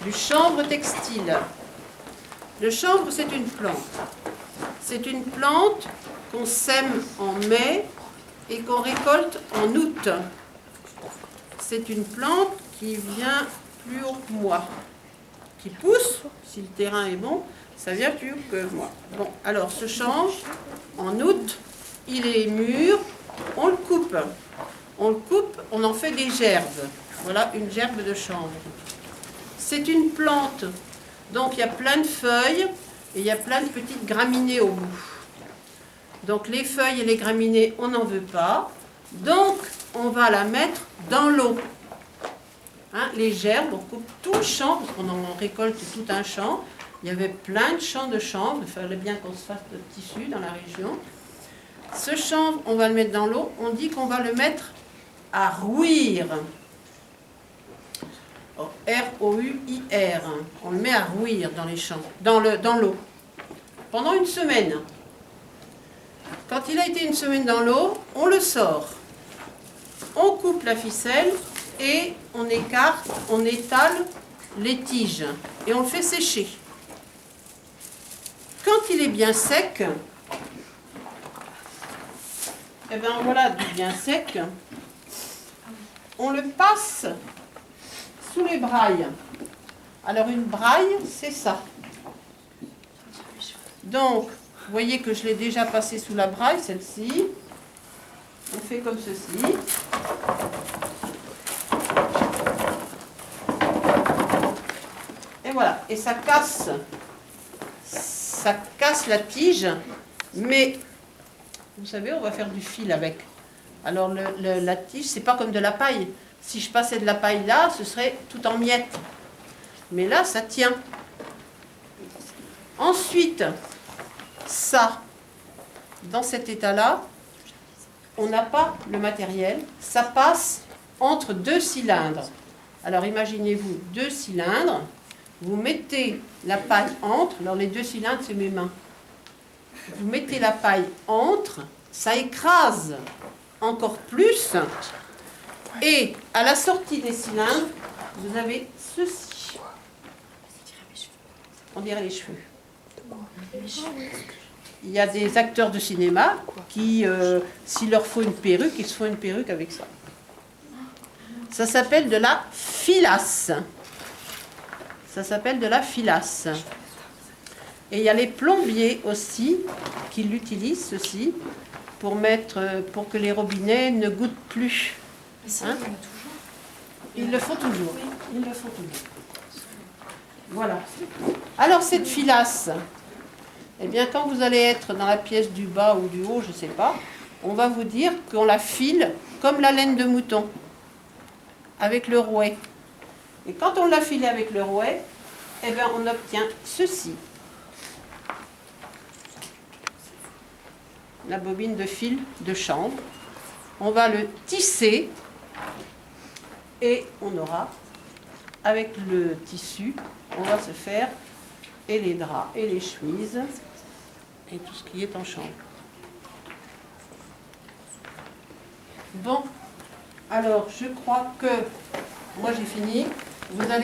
Du chanvre textile. Le chanvre, c'est une plante. C'est une plante qu'on sème en mai et qu'on récolte en août. C'est une plante qui vient plus haut que moi, qui pousse, si le terrain est bon, ça vient plus haut que moi. Bon, alors ce chanvre, en août, il est mûr, on le coupe. On le coupe, on en fait des gerbes. Voilà une gerbe de chanvre. C'est une plante, donc il y a plein de feuilles et il y a plein de petites graminées au bout. Donc les feuilles et les graminées, on n'en veut pas. Donc on va la mettre dans l'eau. Hein, les gerbes, on coupe tout le champ, parce qu'on en récolte tout un champ. Il y avait plein de champs de chanvre, il fallait bien qu'on se fasse de tissu dans la région. Ce chanvre, on va le mettre dans l'eau, on dit qu'on va le mettre à rouir. R-O-U-I-R. On le met à rouir dans les champs, dans l'eau, pendant une semaine. Quand il a été une semaine dans l'eau, on le sort. On coupe la ficelle et on écarte, on étale les tiges et on le fait sécher. Quand il est bien sec, et bien voilà, bien sec, on le passe sous les brailles. Alors une braille, c'est ça. Donc, vous voyez que je l'ai déjà passé sous la braille, celle-ci. On fait comme ceci. Et voilà, et ça casse la tige, mais vous savez, on va faire du fil avec. Alors la tige, c'est pas comme de la paille. Si je passais de la paille là, ce serait tout en miettes. Mais là, ça tient. Ensuite, ça, dans cet état-là, on n'a pas le matériel. Ça passe entre deux cylindres. Alors imaginez-vous deux cylindres. Vous mettez la paille entre, alors les deux cylindres, c'est mes mains. Vous mettez la paille entre, ça écrase encore plus. Et à la sortie des cylindres, vous avez ceci. On dirait les cheveux. Il y a des acteurs de cinéma qui, s'il leur faut une perruque, ils se font une perruque avec ça. Ça s'appelle de la filasse. Ça s'appelle de la filasse. Et il y a les plombiers aussi qui l'utilisent, ceci, pour que les robinets ne goûtent plus. Hein? Ils le font toujours. Ils le font toujours. Voilà. Alors cette filasse, eh bien quand vous allez être dans la pièce du bas ou du haut, je ne sais pas, on va vous dire qu'on la file comme la laine de mouton, avec le rouet. Et quand on l'a filé avec le rouet, eh bien on obtient ceci. La bobine de fil de chanvre. On va le tisser et on aura, avec le tissu, on va se faire et les draps et les chemises et tout ce qui est en chanvre. Bon, alors je crois que moi j'ai fini. Vous allez